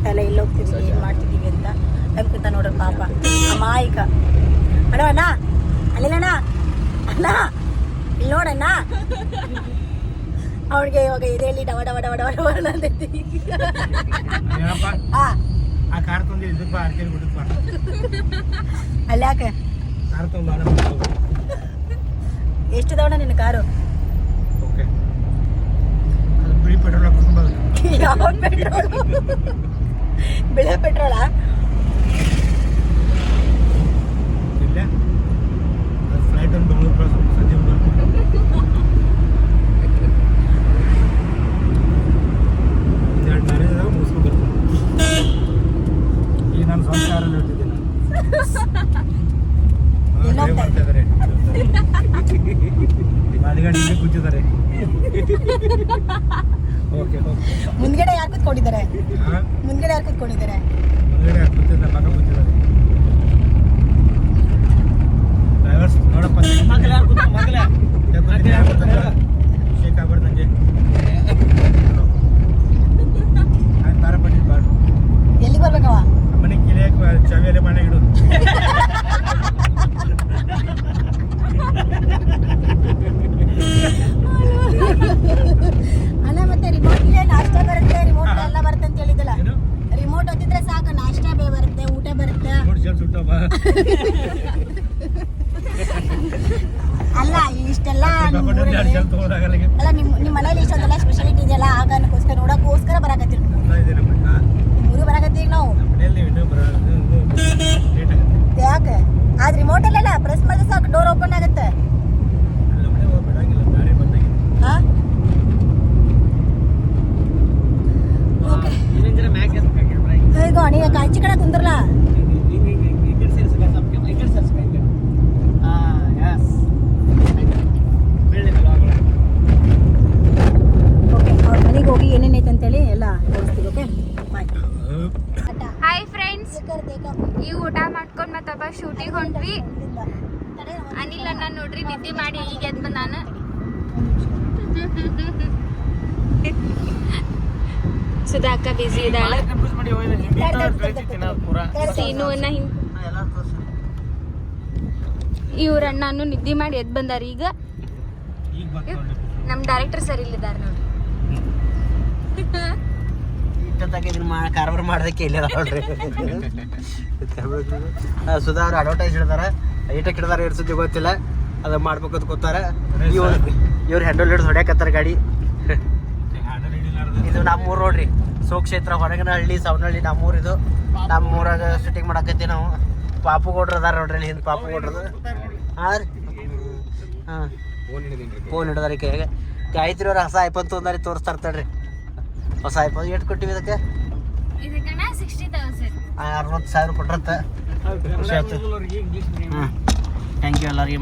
ಗೊತ್ತಾಗ್ತಾ ಇಲ್ಲ ಎಲ್ಲಿ ಹೋಗ್ತಿದ್ವಿ ಏನು ಮಾಡ್ತಿದ್ದೀವಿ ಅಂತ ಅನ್ಕೊಂತ ನೋಡ್ರಿ ಪಾಪ ಅಮಾಯಕ. ಅಣ್ಣ ಅಣ್ಣ ಅಲ್ಲಿಲ್ಲಣ್ಣ ಅಣ್ಣ ಇಲ್ಲಿ ನೋಡಣ್ಣ ಅವಳಿಗೆ ಇವಾಗ ಇದೆಯಲ್ಲಿ ಡವ ಡವ ಡವ ಡವ ಡವ ಅಂತೈತಿ. ಅಲ್ಲಿ ಯಾಕೆ ಎಷ್ಟಿದವಣ್ಣ ನಿನ್ನ ಕಾರು? ಯಾವ ಪೆಟ್ರೋಲ್? ಬಿಳೆ ಪೆಟ್ರೋಲಾ? ಈ ನನ್ನ ಸಂಸ್ಕಾರಲ್ಲಿ ಇರ್ತಿದ್ದೀನಿ ಮಾದಿಗಾಡಿ ಕೂತಿದ್ದಾರೆ. ಮುಂದ್ಗಡೆ ಯಾರು ಕೂತ್ಕೊಂಡಿದ್ದಾರೆ? ಮುಂದ್ಗಡೆ ಯಾರು ಕೂತ್ಕೊಂಡಿದ್ದಾರೆ? ಮುಂದ್ಗಡೆ ಯಾರು ಕೂತಿದ್ದಾರೆ? ಮಗ ಕೂತಿದ್ದಾರೆ. ಡ್ರೈವರ್ಸ್ ನೋಡಪ್ಪ ಶೇಕ್ ಆಗ್ಬಾರ್ದಂಗೆ ಬಾರ ಪಟ್ಟಿ ಬಾಡು. ಎಲ್ಲಿಗೆ ಬರ್ಬೇಕವ? ಮನೆಗೆ ಕಿಲಿಯಕ್ಕೆ ಚಾವಿಯಲ್ಲಿ ಮನೆ ಇಡೋದು. ಅಲ್ಲ ಮತ್ತೆ ರಿಮೋಟ್ ನಾಷ್ಟ ಬರುತ್ತೆ, ರಿಮೋಟ್ ಎಲ್ಲ ಬರುತ್ತೆ ಅಂತ ಹೇಳಿದಲ್ಲ. ರಿಮೋಟ್ ಹೊತ್ತಿದ್ರೆ ಸಾಕು, ನಾಷ್ಟ ಬರುತ್ತೆ, ಊಟ ಬರುತ್ತೆ. ಅಲ್ಲ ಇಷ್ಟೆಲ್ಲ ಅಲ್ಲ ನಿಮ್ಮ ಮನೇಲಿ ಇಷ್ಟೊಂದೆಲ್ಲ ಸ್ಪೆಷಾಲಿಟಿ ಇದೆಯಲ್ಲ, ಆಗ ಅನ್ನಕ್ಕೋಸ್ಕರ ನೋಡೋಕ್ಕೋಸ್ಕರ ಬರಾಕತ್ತೀವಿ. ಊರಿಗೆ ಬರಾಕತ್ತೀವಿ ನಾವು. ಯಾಕೆ? ಆದ್ರೆ ರಿಮೋಟ್ ಅಲ್ಲ ಪ್ರೆಸ್ ಮಾಡಿದ್ರೆ ಸಾಕು, ಡೋರ್ ಓಪನ್ ಆಗುತ್ತೆ. ಈಗ ನೀಗ ಕಾಂಚಿ ಕಡೆ ಕುಂದ್ರಲ್ಲ. ಅವ್ರ ಮನೆಗೆ ಹೋಗಿ ಏನೇನೈತೆ ಅಂತೇಳಿ ಎಲ್ಲ ತೋರಿಸ್ತೀವಿ. Okay bye. ಹಾಯ್ ಫ್ರೆಂಡ್ಸ್, ಈಗ ಊಟ ಮಾಡ್ಕೊಂಡು ಮತ್ತಪ್ಪ ಶೂಟಿಗೆ ಹೊಂಟ್ವಿ. ಅನಿಲ್ ಅಣ್ಣ ನೋಡ್ರಿ ನಿದ್ದೆ ಮಾಡಿ ಈಗ ಎದ್ದು ಬಂದಾನ. ಸುಧಾಕ ಬಿಸಿ ಇದ್ದಾಳೆ. ಸೀನುವನ್ನ ಇವ್ರಣ್ಣನು ನಿದ್ದೆ ಮಾಡಿ ಎದ್ದು ಬಂದಾರ. ಈಗ ನಮ್ ಡೈರೆಕ್ಟರ್ ಸರ್ ಇಲ್ಲಿದ್ದಾರೆ ನೋಡ್ರಿ. ಕಾರ್ಬಾರ್ ಮಾಡೋದಕ್ಕೆ ಇಲ್ಲ ನೋಡ್ರಿ. ಸುಧಾ ಅವ್ರು ಅಡ್ವರ್ಟೈಸ್ ಹಿಡ್ದಾರ, ಐಟಕ್ ಹಿಡ್ದಾರ ಎರಡು ಸುದ್ದಿ ಗೊತ್ತಿಲ್ಲ, ಅದು ಮಾಡ್ಬೇಕು ಅಂತ ಕೂತಾರ. ಇವ್ರು ಹ್ಯಾಂಡಲ್ ಹಿಡಿದು ಹೊಡ್ಯಾಕತ್ತಾರ ಗಾಡಿ. ಇದು ನಮ್ಮೂರು ನೋಡ್ರಿ, ಸೋಕ್ಷೇತ್ರ ಹೊರಗನಹಳ್ಳಿ ಸವನಹಳ್ಳಿ ನಮ್ಮೂರು. ಇದು ನಮ್ಮೂರಾಗ ಶೂಟಿಂಗ್ ಮಾಡಕತ್ತೀವಿ ನಾವು. ಪಾಪು ಗೌಡ್ರು ಅದಾರ ನೋಡ್ರಿ ಅಲ್ಲಿ ಹಿಂದೆ. ಪಾಪು ಗೌಡ್ರದು ಹಾಂ ಫೋನ್ ಹಿಡ್ದಾರ ಕೈಯಾಗ. ಗಾಯತ್ರಿ ಅವ್ರು ಹೊಸ ಐಫೋನ್ ತೊಂದಾರಿ ತೋರಿಸ್ತಾ ಇರ್ತಾಳ್ರಿ. ಹೊಸ ಐಫೋನ್ ಎಷ್ಟು ಕೊಟ್ಟಿವಿ ಇದಕ್ಕೆ? 60,000 ಕೊಟ್ರಂತ. ಖುಷಿ ಆಯ್ತು. ಥ್ಯಾಂಕ್ ಯು ಎಲ್ಲರಿಗೆ.